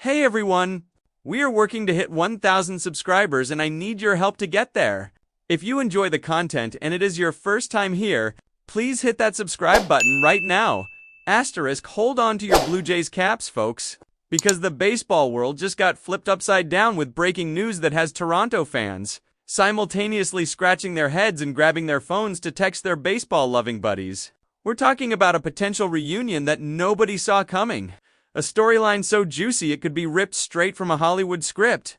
Hey everyone! We are working to hit 1,000 subscribers and I need your help to get there. If you enjoy the content and it is your first time here, please hit that subscribe button right now. Asterisk, hold on to your Blue Jays caps, folks, because the baseball world just got flipped upside down with breaking news that has Toronto fans simultaneously scratching their heads and grabbing their phones to text their baseball-loving buddies. We're talking about a potential reunion that nobody saw coming. A storyline so juicy it could be ripped straight from a Hollywood script.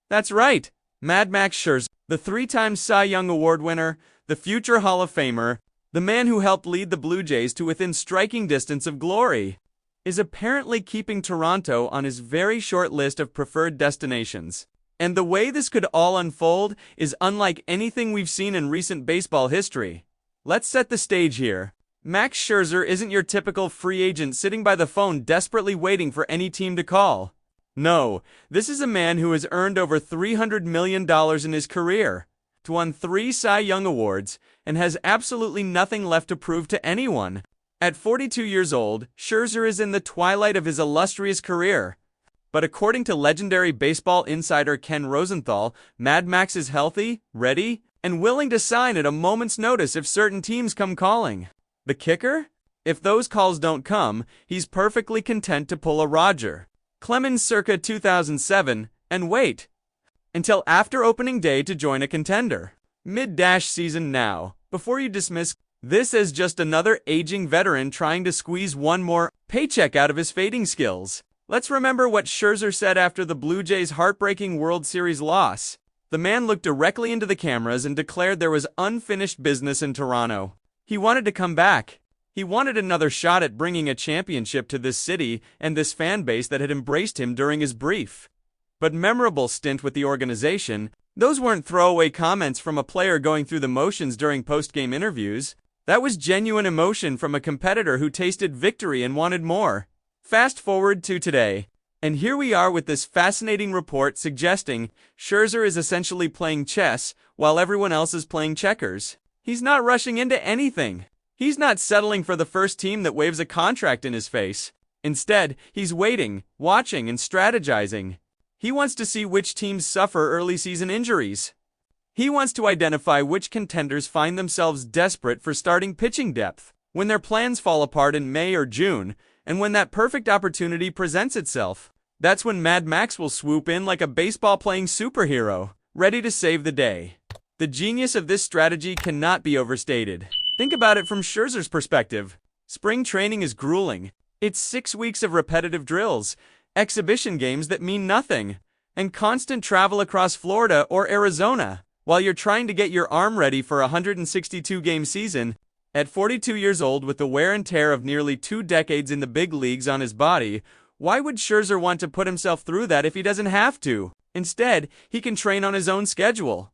That's right, Mad Max Scherzer, the three-time Cy Young Award winner, the future Hall of Famer, the man who helped lead the Blue Jays to within striking distance of glory, is apparently keeping Toronto on his very short list of preferred destinations. And the way this could all unfold is unlike anything we've seen in recent baseball history. Let's set the stage here. Max Scherzer isn't your typical free agent sitting by the phone desperately waiting for any team to call. No, this is a man who has earned over $300 million in his career, won 3 Cy Young Awards, and has absolutely nothing left to prove to anyone. At 42 years old, Scherzer is in the twilight of his illustrious career. But according to legendary baseball insider Ken Rosenthal, Mad Max is healthy, ready, and willing to sign at a moment's notice if certain teams come calling. The kicker? If those calls don't come, he's perfectly content to pull a Roger Clemens circa 2007 and wait until after opening day to join a contender. Mid-season now, before you dismiss this as just another aging veteran trying to squeeze one more paycheck out of his fading skills. Let's remember what Scherzer said after the Blue Jays' heartbreaking World Series loss. The man looked directly into the cameras and declared there was unfinished business in Toronto. He wanted to come back. He wanted another shot at bringing a championship to this city and this fan base that had embraced him during his brief but memorable stint with the organization. Those weren't throwaway comments from a player going through the motions during post-game interviews. That was genuine emotion from a competitor who tasted victory and wanted more. Fast forward to today, and here we are with this fascinating report suggesting Scherzer is essentially playing chess while everyone else is playing checkers. He's not rushing into anything. He's not settling for the first team that waves a contract in his face. Instead, he's waiting, watching, and strategizing. He wants to see which teams suffer early season injuries. He wants to identify which contenders find themselves desperate for starting pitching depth when their plans fall apart in May or June, and when that perfect opportunity presents itself. That's when Mad Max will swoop in like a baseball-playing superhero, ready to save the day. The genius of this strategy cannot be overstated. Think about it from Scherzer's perspective. Spring training is grueling. It's 6 weeks of repetitive drills, exhibition games that mean nothing, and constant travel across Florida or Arizona while you're trying to get your arm ready for a 162-game season. At 42 years old, with the wear and tear of nearly 2 decades in the big leagues on his body, why would Scherzer want to put himself through that if he doesn't have to? Instead, he can train on his own schedule,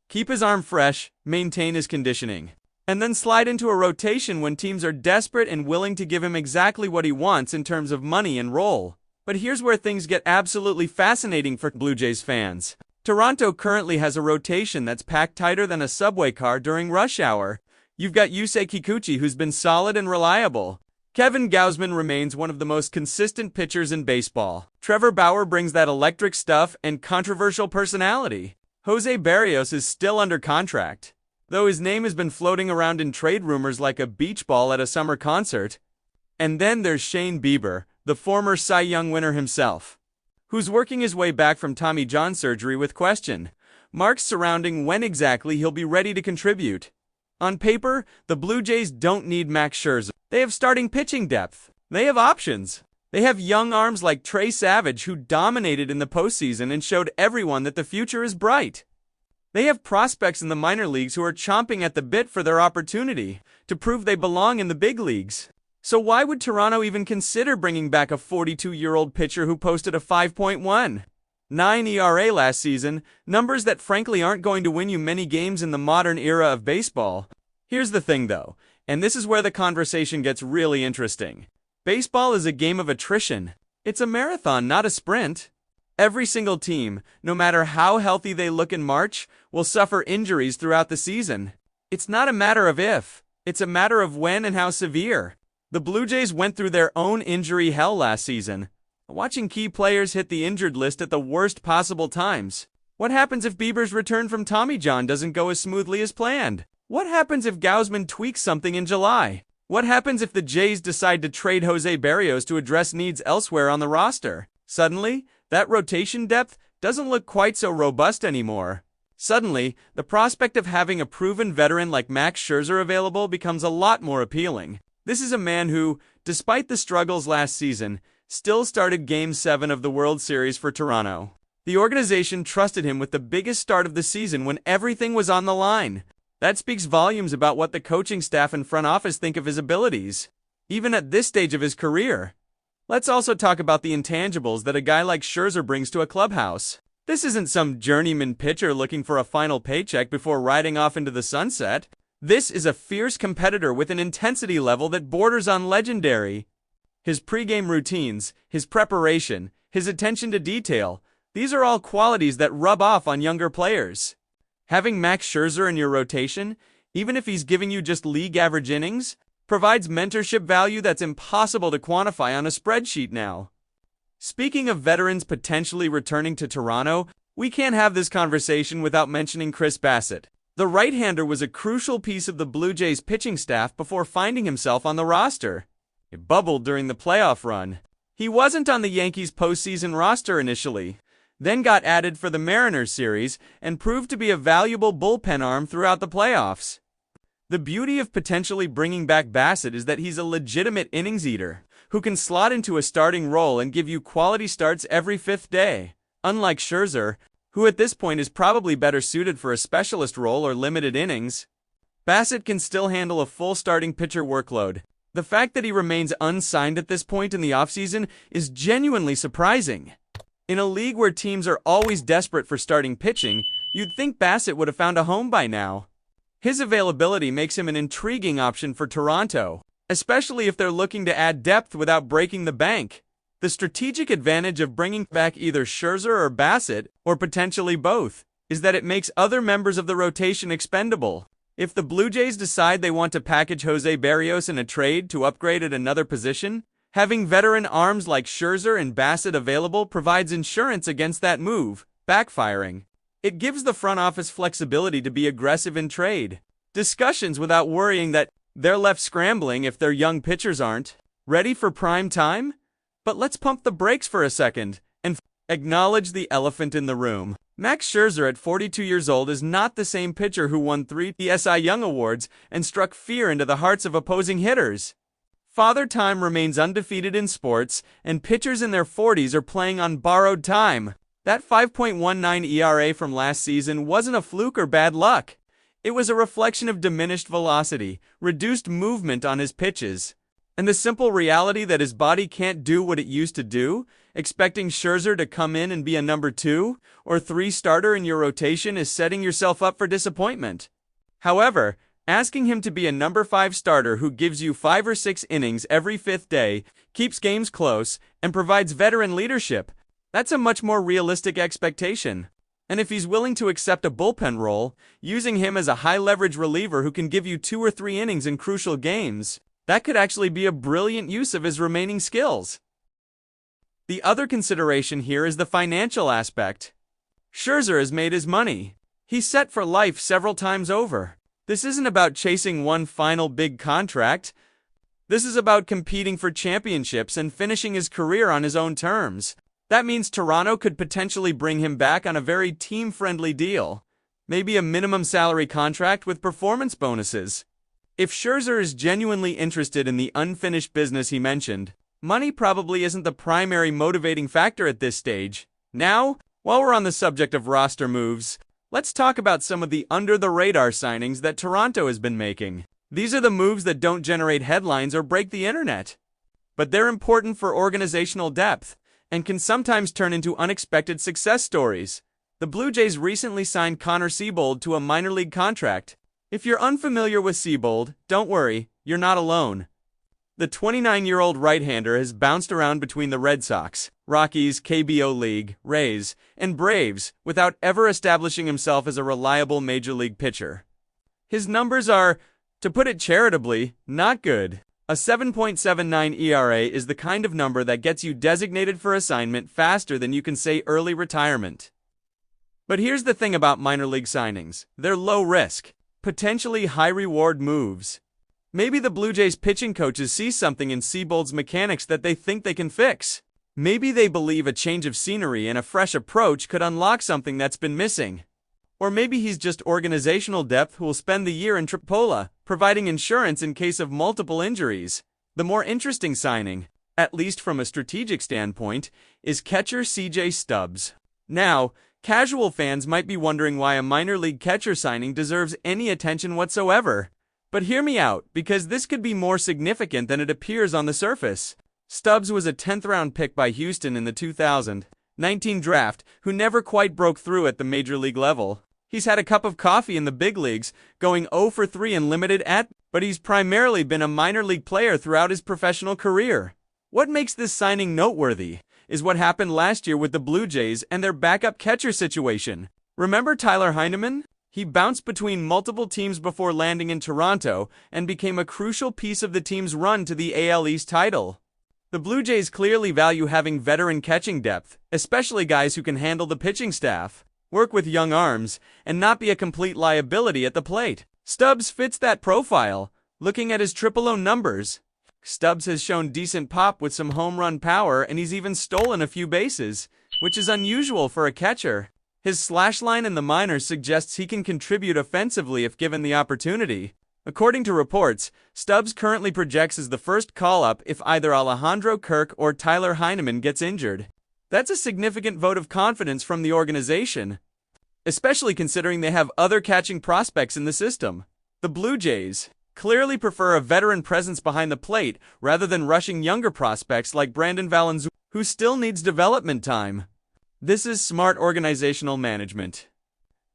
keep his arm fresh, maintain his conditioning, and then slide into a rotation when teams are desperate and willing to give him exactly what he wants in terms of money and role. But here's where things get absolutely fascinating for Blue Jays fans. Toronto currently has a rotation that's packed tighter than a subway car during rush hour. You've got Yusei Kikuchi, who's been solid and reliable. Kevin Gausman remains one of the most consistent pitchers in baseball. Trevor Bauer brings that electric stuff and controversial personality. Jose Barrios is still under contract, though his name has been floating around in trade rumors like a beach ball at a summer concert. And then there's Shane Bieber, the former Cy Young winner himself, who's working his way back from Tommy John surgery with question marks surrounding when exactly he'll be ready to contribute. On paper, the Blue Jays don't need Max Scherzer. They have starting pitching depth. They have options. They have young arms like Trey Savage, who dominated in the postseason and showed everyone that the future is bright. They have prospects in the minor leagues who are chomping at the bit for their opportunity to prove they belong in the big leagues. So why would Toronto even consider bringing back a 42-year-old pitcher who posted a 5.19 ERA last season, numbers that frankly aren't going to win you many games in the modern era of baseball? Here's the thing though, and this is where the conversation gets really interesting. Baseball is a game of attrition. It's a marathon, not a sprint. Every single team, no matter how healthy they look in March, will suffer injuries throughout the season. It's not a matter of if, it's a matter of when and how severe. The Blue Jays went through their own injury hell last season. Watching key players hit the injured list at the worst possible times. What happens if Bieber's return from Tommy John doesn't go as smoothly as planned? What happens if Gausman tweaks something in July? What happens if the Jays decide to trade Jose Barrios to address needs elsewhere on the roster? Suddenly, that rotation depth doesn't look quite so robust anymore. Suddenly, the prospect of having a proven veteran like Max Scherzer available becomes a lot more appealing. This is a man who, despite the struggles last season, still started Game 7 of the World Series for Toronto. The organization trusted him with the biggest start of the season when everything was on the line. That speaks volumes about what the coaching staff and front office think of his abilities, even at this stage of his career. Let's also talk about the intangibles that a guy like Scherzer brings to a clubhouse. This isn't some journeyman pitcher looking for a final paycheck before riding off into the sunset. This is a fierce competitor with an intensity level that borders on legendary. His pregame routines, his preparation, his attention to detail, these are all qualities that rub off on younger players. Having Max Scherzer in your rotation, even if he's giving you just league average innings, provides mentorship value that's impossible to quantify on a spreadsheet now. Speaking of veterans potentially returning to Toronto, we can't have this conversation without mentioning Chris Bassitt. The right-hander was a crucial piece of the Blue Jays pitching staff before finding himself on the roster. It bubbled during the playoff run. He wasn't on the Yankees' postseason roster initially, then got added for the Mariners series and proved to be a valuable bullpen arm throughout the playoffs. The beauty of potentially bringing back Bassitt is that he's a legitimate innings eater who can slot into a starting role and give you quality starts every fifth day. Unlike Scherzer, who at this point is probably better suited for a specialist role or limited innings, Bassitt can still handle a full starting pitcher workload. The fact that he remains unsigned at this point in the offseason is genuinely surprising. In a league where teams are always desperate for starting pitching, you'd think Bassitt would have found a home by now. His availability makes him an intriguing option for Toronto, especially if they're looking to add depth without breaking the bank. The strategic advantage of bringing back either Scherzer or Bassitt, or potentially both, is that it makes other members of the rotation expendable. If the Blue Jays decide they want to package Jose Barrios in a trade to upgrade at another position, having veteran arms like Scherzer and Bassitt available provides insurance against that move backfiring. It gives the front office flexibility to be aggressive in trade discussions without worrying that they're left scrambling if their young pitchers aren't ready for prime time. But let's pump the brakes for a second and acknowledge the elephant in the room. Max Scherzer at 42 years old is not the same pitcher who won 3 Cy Young Awards and struck fear into the hearts of opposing hitters. Father Time remains undefeated in sports, and pitchers in their 40s are playing on borrowed time. That 5.19 ERA from last season wasn't a fluke or bad luck. It was a reflection of diminished velocity, reduced movement on his pitches, and the simple reality that his body can't do what it used to do. Expecting Scherzer to come in and be a number 2 or 3 starter in your rotation is setting yourself up for disappointment. However, asking him to be a number 5 starter who gives you 5 or 6 innings every 5th day, keeps games close, and provides veteran leadership, that's a much more realistic expectation. And if he's willing to accept a bullpen role, using him as a high-leverage reliever who can give you 2 or 3 innings in crucial games, that could actually be a brilliant use of his remaining skills. The other consideration here is the financial aspect. Scherzer has made his money. He's set for life several times over. This isn't about chasing one final big contract. This is about competing for championships and finishing his career on his own terms. That means Toronto could potentially bring him back on a very team-friendly deal. Maybe a minimum salary contract with performance bonuses. If Scherzer is genuinely interested in the unfinished business he mentioned, money probably isn't the primary motivating factor at this stage. Now, while we're on the subject of roster moves, let's talk about some of the under-the-radar signings that Toronto has been making. These are the moves that don't generate headlines or break the internet, but they're important for organizational depth and can sometimes turn into unexpected success stories. The Blue Jays recently signed Connor Seabold to a minor league contract. If you're unfamiliar with Seabold, don't worry, you're not alone. The 29-year-old right-hander has bounced around between the Red Sox, Rockies, KBO League, Rays, and Braves without ever establishing himself as a reliable major league pitcher. His numbers are, to put it charitably, not good. A 7.79 ERA is the kind of number that gets you designated for assignment faster than you can say early retirement. But here's the thing about minor league signings. They're low risk, potentially high reward moves. Maybe the Blue Jays pitching coaches see something in Seabold's mechanics that they think they can fix. Maybe they believe a change of scenery and a fresh approach could unlock something that's been missing. Or maybe he's just organizational depth who will spend the year in AAA, providing insurance in case of multiple injuries. The more interesting signing, at least from a strategic standpoint, is catcher CJ Stubbs. Now, casual fans might be wondering why a minor league catcher signing deserves any attention whatsoever. But hear me out, because this could be more significant than it appears on the surface. Stubbs was a 10th round pick by Houston in the 2019 draft, who never quite broke through at the major league level. He's had a cup of coffee in the big leagues, going 0 for 3 in limited but he's primarily been a minor league player throughout his professional career. What makes this signing noteworthy is what happened last year with the Blue Jays and their backup catcher situation. Remember Tyler Heineman? He bounced between multiple teams before landing in Toronto and became a crucial piece of the team's run to the AL East title. The Blue Jays clearly value having veteran catching depth, especially guys who can handle the pitching staff, work with young arms, and not be a complete liability at the plate. Stubbs fits that profile. Looking at his triple-O numbers, Stubbs has shown decent pop with some home run power, and he's even stolen a few bases, which is unusual for a catcher. His slash line in the minors suggests he can contribute offensively if given the opportunity. According to reports, Stubbs currently projects as the first call-up if either Alejandro Kirk or Tyler Heineman gets injured. That's a significant vote of confidence from the organization, especially considering they have other catching prospects in the system. The Blue Jays clearly prefer a veteran presence behind the plate rather than rushing younger prospects like Brandon Valenzuela, who still needs development time. This is smart organizational management.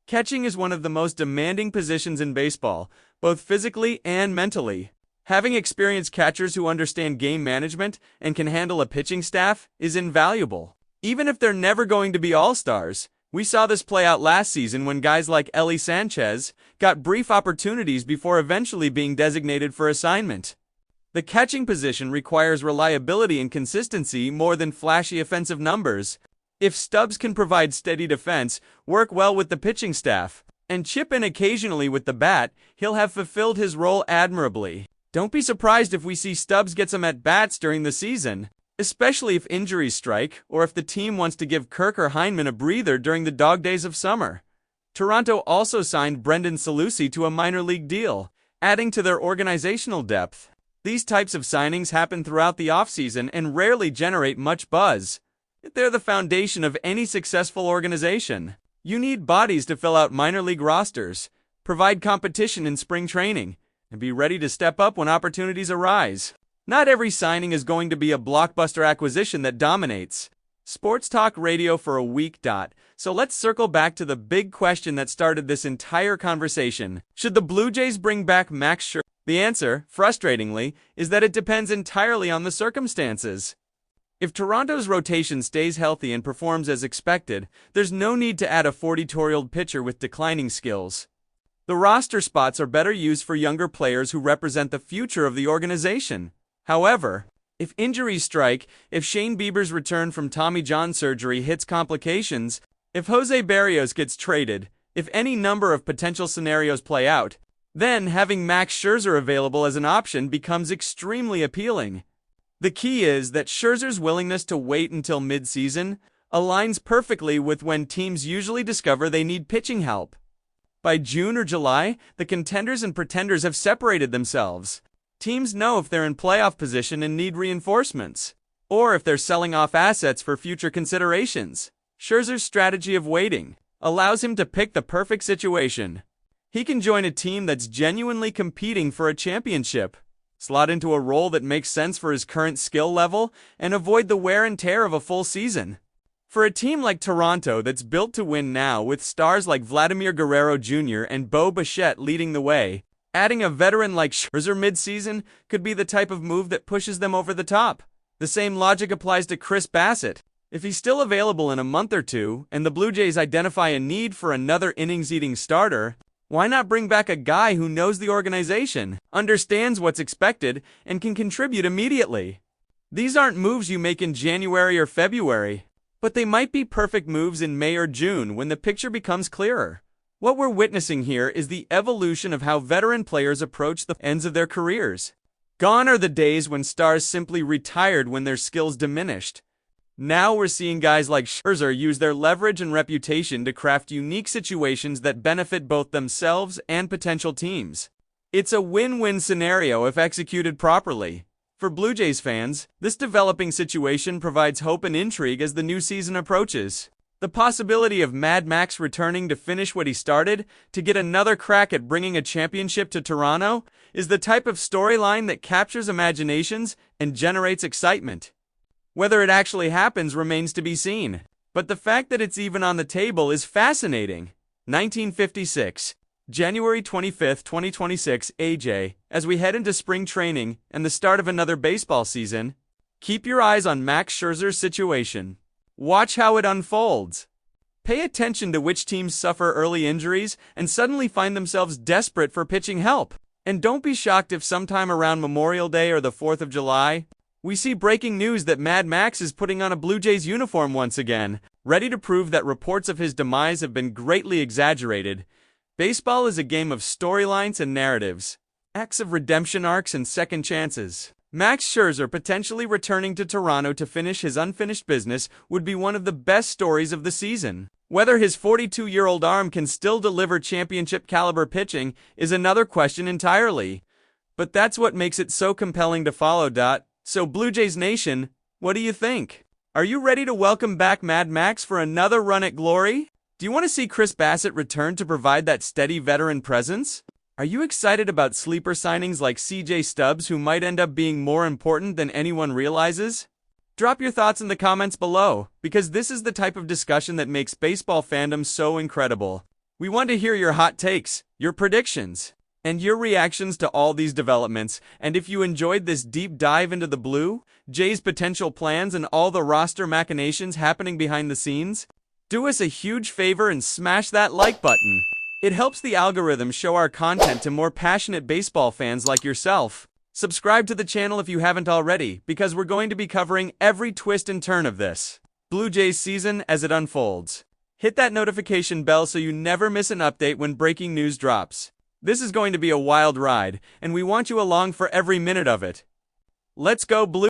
Catching is one of the most demanding positions in baseball, both physically and mentally. Having experienced catchers who understand game management and can handle a pitching staff is invaluable. Even if they're never going to be all-stars, we saw this play out last season when guys like Eli Sanchez got brief opportunities before eventually being designated for assignment. The catching position requires reliability and consistency more than flashy offensive numbers. If Stubbs can provide steady defense, work well with the pitching staff, and chip in occasionally with the bat, he'll have fulfilled his role admirably. Don't be surprised if we see Stubbs get some at-bats during the season, especially if injuries strike or if the team wants to give Kirk or Heineman a breather during the dog days of summer. Toronto also signed Brendan Salusi to a minor league deal, adding to their organizational depth. These types of signings happen throughout the offseason and rarely generate much buzz. They're the foundation of any successful organization. You need bodies to fill out minor league rosters, provide competition in spring training, and be ready to step up when opportunities arise. Not every signing is going to be a blockbuster acquisition that dominates. Sports talk radio for a week. So let's circle back to the big question that started this entire conversation. Should the Blue Jays bring back Max Scherzer? The answer, frustratingly, is that it depends entirely on the circumstances. If Toronto's rotation stays healthy and performs as expected, there's no need to add a 42-year-old pitcher with declining skills. The roster spots are better used for younger players who represent the future of the organization. However, if injuries strike, if Shane Bieber's return from Tommy John surgery hits complications, if Jose Berrios gets traded, if any number of potential scenarios play out, then having Max Scherzer available as an option becomes extremely appealing. The key is that Scherzer's willingness to wait until mid-season aligns perfectly with when teams usually discover they need pitching help. By June or July, the contenders and pretenders have separated themselves. Teams know if they're in playoff position and need reinforcements, or if they're selling off assets for future considerations. Scherzer's strategy of waiting allows him to pick the perfect situation. He can join a team that's genuinely competing for a championship, slot into a role that makes sense for his current skill level, and avoid the wear and tear of a full season. For a team like Toronto that's built to win now with stars like Vladimir Guerrero Jr. and Bo Bichette leading the way, adding a veteran like Scherzer mid-season could be the type of move that pushes them over the top. The same logic applies to Chris Bassett. If he's still available in a month or two, and the Blue Jays identify a need for another innings-eating starter, Why not bring back a guy who knows the organization, understands what's expected, and can contribute immediately? These aren't moves you make in January or February, but they might be perfect moves in May or June when the picture becomes clearer. What we're witnessing here is the evolution of how veteran players approach the ends of their careers. Gone are the days when stars simply retired when their skills diminished. Now we're seeing guys like Scherzer use their leverage and reputation to craft unique situations that benefit both themselves and potential teams. It's a win-win scenario if executed properly. For Blue Jays fans, this developing situation provides hope and intrigue as the new season approaches. The possibility of Mad Max returning to finish what he started, to get another crack at bringing a championship to Toronto, is the type of storyline that captures imaginations and generates excitement. Whether it actually happens remains to be seen, but the fact that it's even on the table is fascinating. 1956, January 25, 2026, AJ, as we head into spring training and the start of another baseball season, keep your eyes on Max Scherzer's situation. Watch how it unfolds. Pay attention to which teams suffer early injuries and suddenly find themselves desperate for pitching help. And don't be shocked if sometime around Memorial Day or the 4th of July, we see breaking news that Mad Max is putting on a Blue Jays uniform once again, ready to prove that reports of his demise have been greatly exaggerated. Baseball is a game of storylines and narratives, acts of redemption arcs and second chances. Max Scherzer potentially returning to Toronto to finish his unfinished business would be one of the best stories of the season. Whether his 42-year-old arm can still deliver championship-caliber pitching is another question entirely. But that's what makes it so compelling to follow. So Blue Jays Nation, what do you think? Are you ready to welcome back Mad Max for another run at glory? Do you want to see Chris Bassett return to provide that steady veteran presence? Are you excited about sleeper signings like CJ Stubbs who might end up being more important than anyone realizes? Drop your thoughts in the comments below, because this is the type of discussion that makes baseball fandom so incredible. We want to hear your hot takes, your predictions, and your reactions to all these developments. And if you enjoyed this deep dive into the Blue Jays' potential plans and all the roster machinations happening behind the scenes, do us a huge favor and smash that like button. It helps the algorithm show our content to more passionate baseball fans like yourself. Subscribe to the channel if you haven't already, because we're going to be covering every twist and turn of this Blue Jays season as it unfolds. Hit that notification bell so you never miss an update when breaking news drops. This is going to be a wild ride, and we want you along for every minute of it. Let's go Blue!